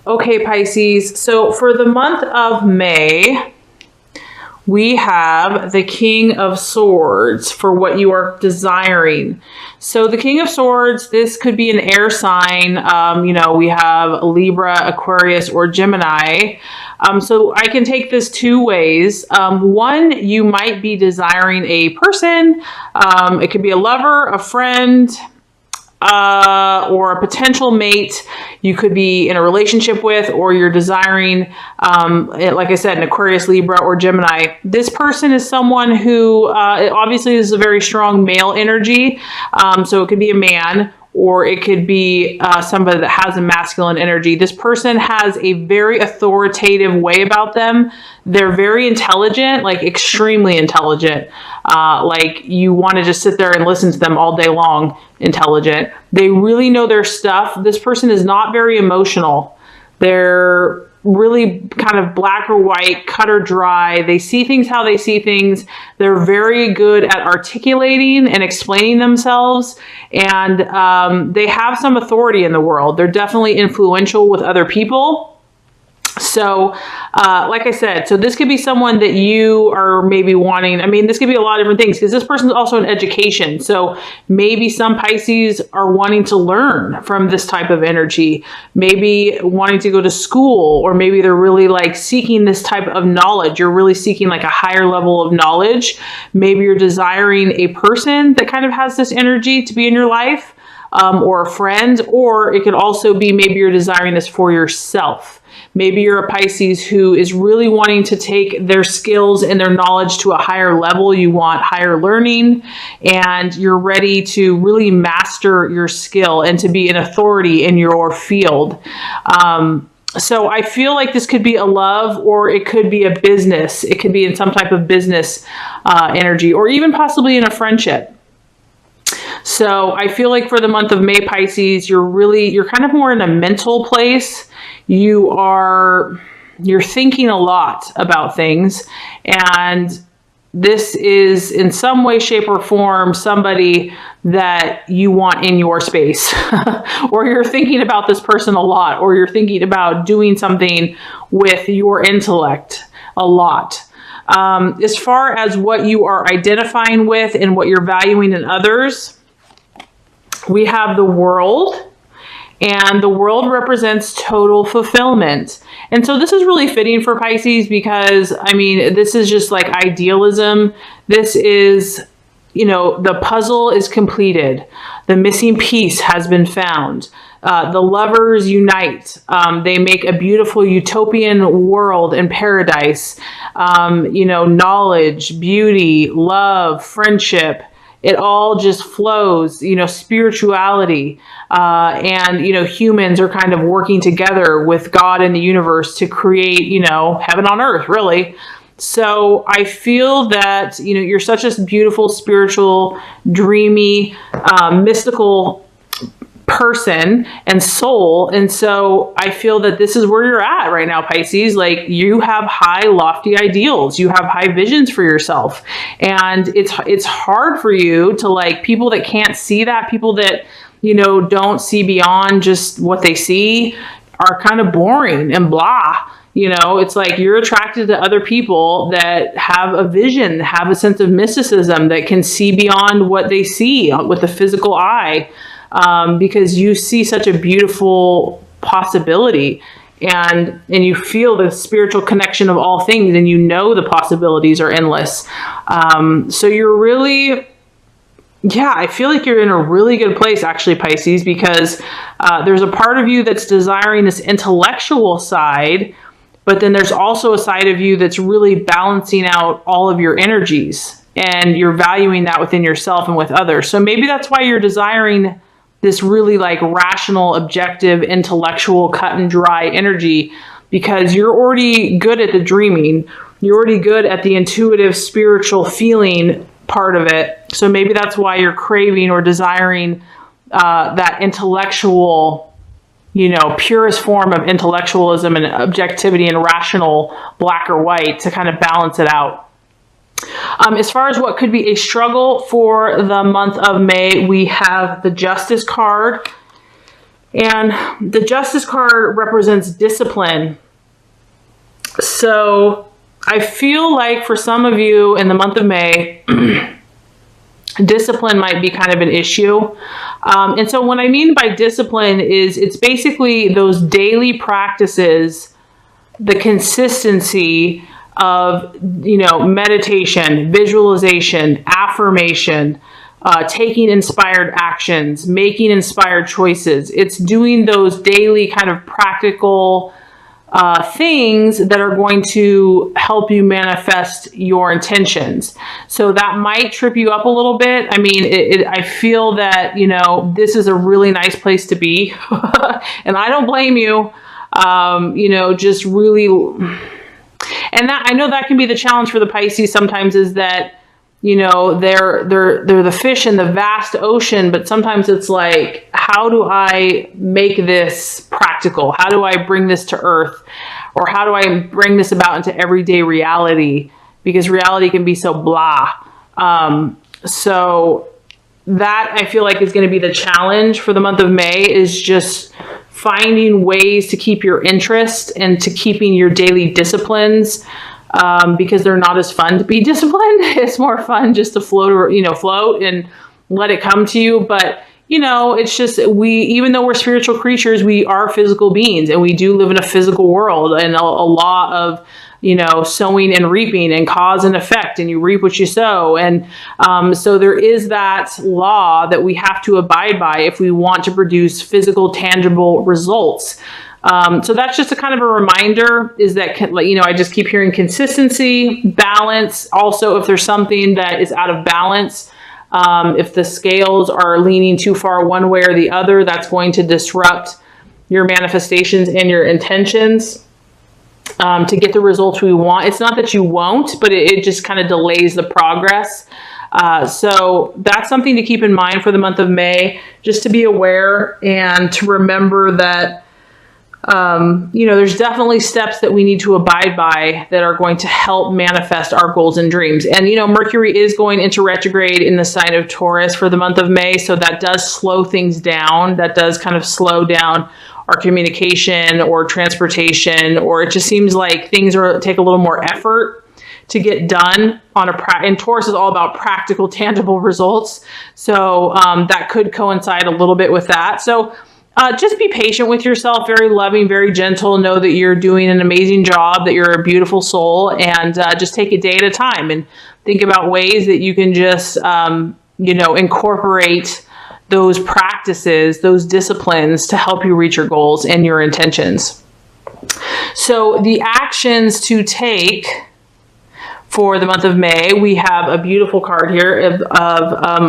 Okay, Pisces. So for the month of May, we have the King of Swords for what you are desiring. So the King of Swords, this could be an air sign. We have Libra, Aquarius, or Gemini. So I can take this two ways. One, you might be desiring a person. It could be a lover, a friend, or a potential mate you could be in a relationship with, or you're desiring, like I said, an Aquarius, Libra, or Gemini. This person is someone who obviously is a very strong male energy. So it could be a man, or it could be somebody that has a masculine energy. This person has a very authoritative way about them. They're very intelligent, like extremely intelligent. Like you want to just sit there and listen to them all day long. Intelligent. They really know their stuff. This person is not very emotional. They're really kind of black or white, cut or dry. They see things how they see things. They're very good at articulating and explaining themselves. And they have some authority in the world. They're definitely influential with other people. So, like I said, so this could be someone that you are maybe wanting. I mean, this could be a lot of different things because this person's also in education. So maybe some Pisces are wanting to learn from this type of energy, maybe wanting to go to school, or maybe they're really like seeking this type of knowledge. You're really seeking like a higher level of knowledge. Maybe you're desiring a person that kind of has this energy to be in your life, or a friend, or it could also be maybe you're desiring this for yourself. Maybe you're a Pisces who is really wanting to take their skills and their knowledge to a higher level. You want higher learning, and you're ready to really master your skill and to be an authority in your field. So I feel like this could be a love, or it could be a business. It could be in some type of business energy, or even possibly in a friendship. So I feel like for the month of May, Pisces, you're kind of more in a mental place. You're thinking a lot about things, and this is in some way, shape, or form somebody that you want in your space, or you're thinking about this person a lot, or you're thinking about doing something with your intellect a lot. As far as what you are identifying with and what you're valuing in others, we have the World. And the World represents total fulfillment. And so this is really fitting for Pisces because, I mean, this is just like idealism. This is, the puzzle is completed. The missing piece has been found. The lovers unite. They make a beautiful utopian world and paradise. Knowledge, beauty, love, friendship. It all just flows, spirituality, and, humans are kind of working together with God and the universe to create, heaven on earth, really. So I feel that, you're such a beautiful, spiritual, dreamy, mystical person and soul. And so I feel that this is where you're at right now, Pisces. Like, you have high, lofty ideals. You have high visions for yourself. And it's hard for you to, like, people that can't see that, people that, don't see beyond just what they see, are kind of boring and blah. It's like you're attracted to other people that have a vision, have a sense of mysticism, that can see beyond what they see with the physical eye. Because you see such a beautiful possibility, and you feel the spiritual connection of all things, and the possibilities are endless. So you're really, I feel like you're in a really good place, actually, Pisces, because there's a part of you that's desiring this intellectual side, but then there's also a side of you that's really balancing out all of your energies, and you're valuing that within yourself and with others. So maybe that's why you're desiring this really like rational, objective, intellectual, cut and dry energy, because you're already good at the dreaming. You're already good at the intuitive, spiritual feeling part of it. So maybe that's why you're craving or desiring that intellectual, purest form of intellectualism and objectivity and rational black or white to kind of balance it out. As far as what could be a struggle for the month of May, we have the Justice card. And the Justice card represents discipline. So I feel like for some of you in the month of May, discipline might be kind of an issue. And so what I mean by discipline is it's basically those daily practices, the consistency of, meditation, visualization, affirmation, taking inspired actions, making inspired choices. It's doing those daily kind of practical things that are going to help you manifest your intentions. So that might trip you up a little bit. I mean, I feel that, this is a really nice place to be. And I don't blame you. Just really, and that, I know that can be the challenge for the Pisces sometimes, is that, they're the fish in the vast ocean, but sometimes it's like, how do I make this practical? How do I bring this to earth? Or how do I bring this about into everyday reality? Because reality can be so blah. So that, I feel like, is going to be the challenge for the month of May, is just finding ways to keep your interest and to keeping your daily disciplines, because they're not as fun to be disciplined. It's more fun just to float and let it come to you. But, it's just, even though we're spiritual creatures, we are physical beings, and we do live in a physical world, and a law of, sowing and reaping, and cause and effect, and you reap what you sow. And so there is that law that we have to abide by if we want to produce physical, tangible results. So that's just a kind of a reminder, is that, I just keep hearing consistency, balance. Also, if there's something that is out of balance, if the scales are leaning too far one way or the other, that's going to disrupt your manifestations and your intentions to get the results we want. It's not that you won't, but it just kind of delays the progress. So that's something to keep in mind for the month of May, just to be aware and to remember that there's definitely steps that we need to abide by that are going to help manifest our goals and dreams. And, Mercury is going into retrograde in the sign of Taurus for the month of May. So that does slow things down. That does kind of slow down our communication or transportation, or it just seems like things take a little more effort to get done and Taurus is all about practical, tangible results. So that could coincide a little bit with that. So just be patient with yourself, very loving, very gentle. Know that you're doing an amazing job, that you're a beautiful soul, and just take it day at a time and think about ways that you can just, incorporate those practices, those disciplines to help you reach your goals and your intentions. So the actions to take for the month of May, we have a beautiful card here of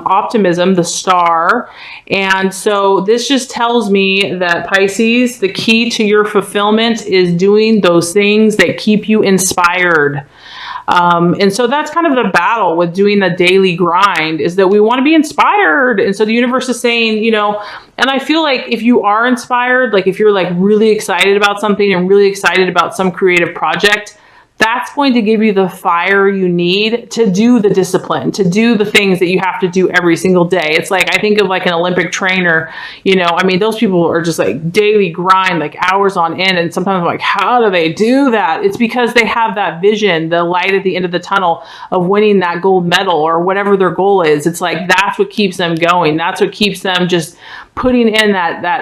optimism, the star. And so this just tells me that, Pisces, the key to your fulfillment is doing those things that keep you inspired. And so that's kind of the battle with doing the daily grind, is that we want to be inspired. And so the universe is saying, and I feel like if you are inspired, like if you're like really excited about something and really excited about some creative project, that's going to give you the fire you need to do the discipline, to do the things that you have to do every single day. It's like, I think of like an Olympic trainer, those people are just like daily grind, like hours on end. And sometimes I'm like, how do they do that? It's because they have that vision, the light at the end of the tunnel of winning that gold medal or whatever their goal is. It's like, that's what keeps them going. That's what keeps them just putting in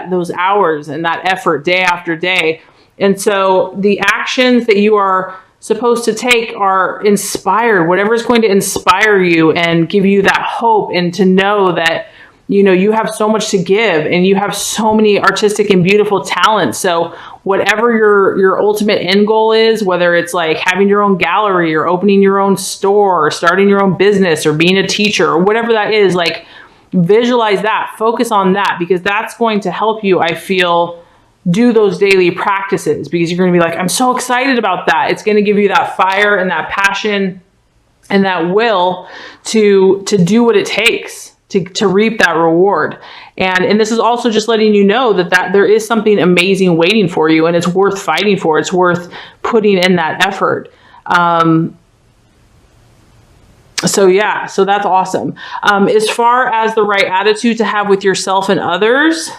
those hours and that effort day after day. And so the actions that you are supposed to take are inspired, whatever is going to inspire you and give you that hope, and to know that, you have so much to give and you have so many artistic and beautiful talents. So whatever your ultimate end goal is, whether it's like having your own gallery or opening your own store or starting your own business or being a teacher or whatever that is, like visualize that, focus on that, because that's going to help you, I feel, do those daily practices, because you're going to be like, I'm so excited about that. It's going to give you that fire and that passion and that will to do what it takes to reap that reward. And this is also just letting you know that there is something amazing waiting for you, and it's worth fighting for. It's worth putting in that effort. So that's awesome. As far as the right attitude to have with yourself and others,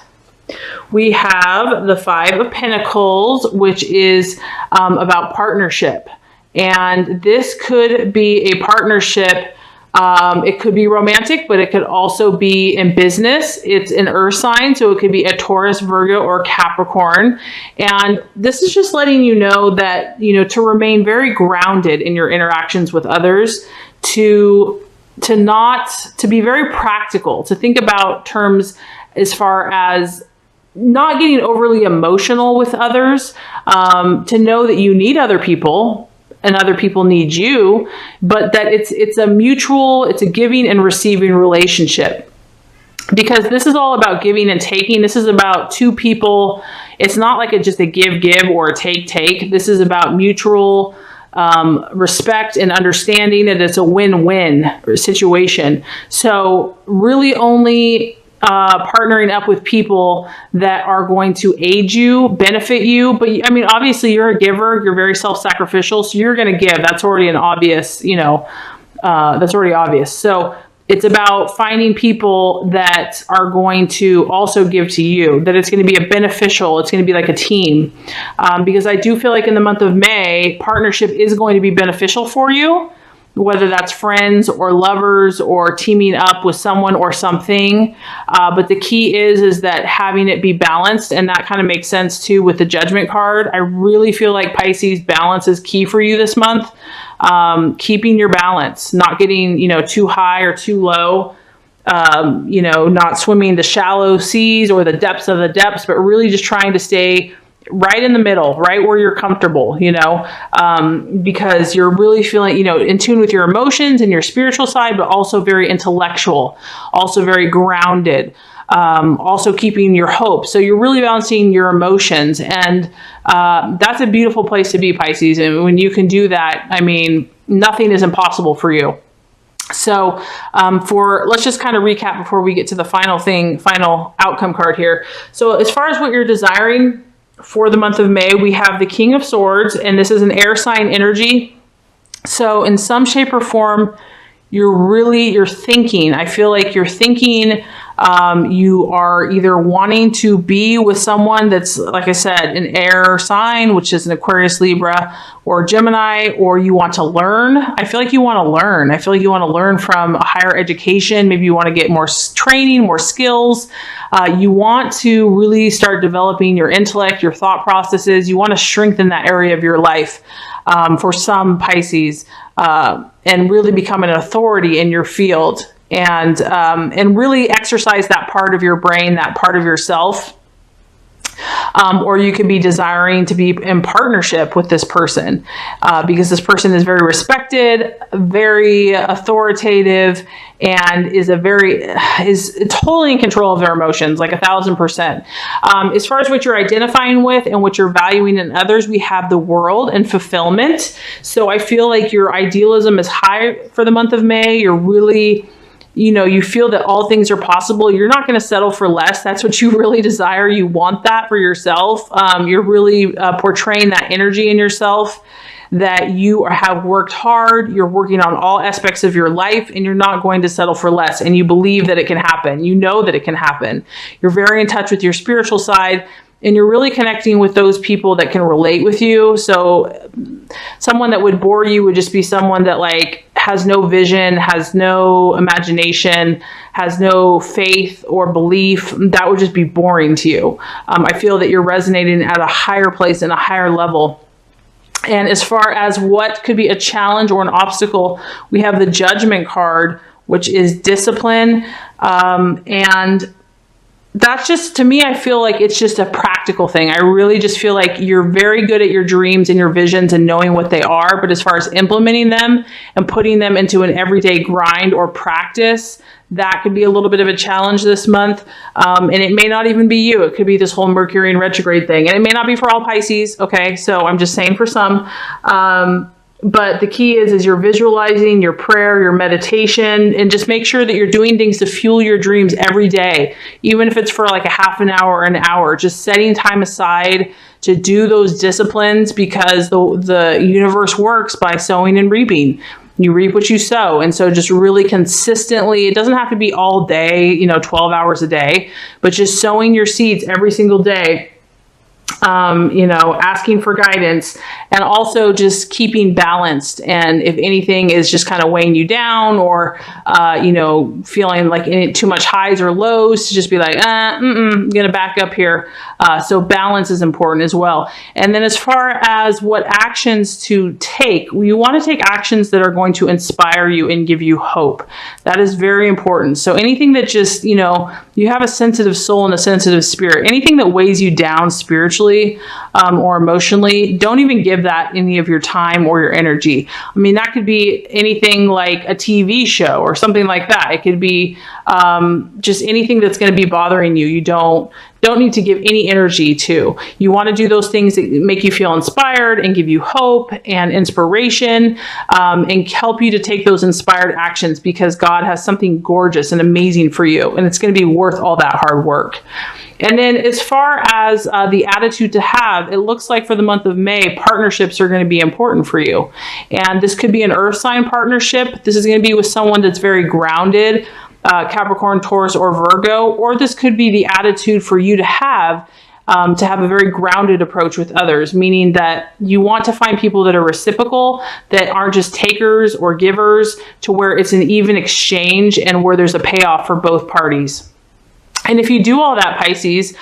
We have the Five of Pentacles, which is about partnership. And this could be a partnership. It could be romantic, but it could also be in business. It's an earth sign, so it could be a Taurus, Virgo, or Capricorn. And this is just letting you know that, you know, to remain very grounded in your interactions with others, to be very practical, to think about terms as far as not getting overly emotional with others, to know that you need other people and other people need you, but that it's a mutual, it's a giving and receiving relationship. Because this is all about giving and taking. This is about two people. It's not like just a give or a take. This is about mutual respect and understanding that it's a win-win situation. So really only partnering up with people that are going to aid you, benefit you. But I mean, obviously you're a giver, you're very self-sacrificial, so you're going to give. That's already an obvious, you know, that's already obvious. So it's about finding people that are going to also give to you, that it's going to be a beneficial, it's going to be like a team. Because I do feel like in the month of May, partnership is going to be beneficial for you, whether that's friends or lovers or teaming up with someone or something. But the key is that having it be balanced, and that kind of makes sense too with the Judgment card. I really feel like Pisces, balance is key for you this month. Keeping your balance, not getting, you know, too high or too low, you know, not swimming the shallow seas or the depths of the depths, but really just trying to stay right in the middle, right where you're comfortable, you know, because you're really feeling, you know, in tune with your emotions and your spiritual side, but also very intellectual, also very grounded, also keeping your hope. So you're really balancing your emotions, and that's a beautiful place to be, Pisces. And when you can do that, I mean, nothing is impossible for you. So let's just kind of recap before we get to the final outcome card here. So as far as what you're desiring for the month of May, we have the King of Swords, and this is an air sign energy. So in some shape or form, you're thinking, I feel like you're thinking, you are either wanting to be with someone that's, like I said, an air sign, which is an Aquarius, Libra, or Gemini, or you want to learn. I feel like you want to learn. I feel like you want to learn from a higher education. Maybe you want to get more training, more skills. You want to really start developing your intellect, your thought processes. You want to strengthen that area of your life, for some Pisces, and really become an authority in your field, and really exercise that part of your brain, that part of yourself. Or you could be desiring to be in partnership with this person, because this person is very respected, very authoritative, and is totally in control of their emotions, like 1000%. As far as what you're identifying with and what you're valuing in others, we have the World and fulfillment. So I feel like your idealism is high for the month of May. You're really, you know, you feel that all things are possible. You're not going to settle for less. That's what you really desire. You want that for yourself. You're really portraying that energy in yourself, that you have worked hard. You're working on all aspects of your life, and you're not going to settle for less. And you believe that it can happen. You know that it can happen. You're very in touch with your spiritual side, and you're really connecting with those people that can relate with you. So someone that would bore you would just be someone that like has no vision, has no imagination, has no faith or belief. That would just be boring to you. I feel that you're resonating at a higher place and a higher level. And as far as what could be a challenge or an obstacle, we have the Judgment card, which is discipline, and that's just, to me, I feel like it's just a practical thing. I really just feel like you're very good at your dreams and your visions and knowing what they are. But as far as implementing them and putting them into an everyday grind or practice, that could be a little bit of a challenge this month. And it may not even be you. It could be this whole Mercury in retrograde thing. And it may not be for all Pisces. Okay, so I'm just saying for some. But the key is you're visualizing your prayer, your meditation, and just make sure that you're doing things to fuel your dreams every day, even if it's for like a half an hour or an hour, just setting time aside to do those disciplines, because the universe works by sowing and reaping. You reap what you sow. And so just really consistently, it doesn't have to be all day, 12 hours a day, but just sowing your seeds every single day, asking for guidance, and also just keeping balanced. And if anything is just kind of weighing you down, or, feeling like too much highs or lows, to just be like, I'm going to back up here. So balance is important as well. And then as far as what actions to take, you want to take actions that are going to inspire you and give you hope. That is very important. So anything that just, you have a sensitive soul and a sensitive spirit, anything that weighs you down spiritually or emotionally, don't even give that any of your time or your energy. I mean, that could be anything like a TV show or something like that. It could be just anything that's going to be bothering you. You don't need to give any energy to. You want to do those things that make you feel inspired and give you hope and inspiration, and help you to take those inspired actions, because God has something gorgeous and amazing for you, and it's going to be worth all that hard work. And then as far as the attitude to have, it looks like for the month of May, partnerships are going to be important for you. And this could be an earth sign partnership. This is going to be with someone that's very grounded, Capricorn, Taurus, or Virgo, or this could be the attitude for you to have a very grounded approach with others, meaning that you want to find people that are reciprocal, that aren't just takers or givers, to where it's an even exchange and where there's a payoff for both parties. And if you do all that, Pisces,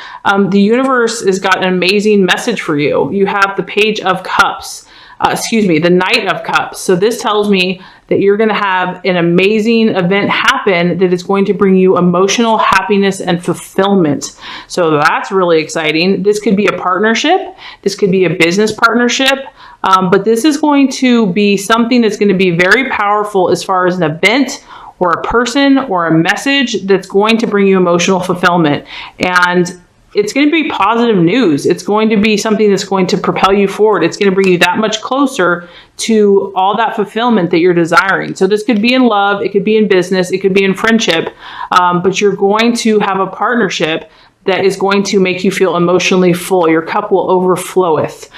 the universe has got an amazing message for you. You have the Page of Cups, the Knight of Cups. So this tells me that you're going to have an amazing event happen that is going to bring you emotional happiness and fulfillment. So that's really exciting. This could be a partnership. This could be a business partnership. But this is going to be something that's going to be very powerful as far as an event or a person or a message that's going to bring you emotional fulfillment. And it's going to be positive news. It's going to be something that's going to propel you forward. It's going to bring you that much closer to all that fulfillment that you're desiring. So this could be in love, it could be in business, it could be in friendship, but you're going to have a partnership that is going to make you feel emotionally full. Your cup will overfloweth.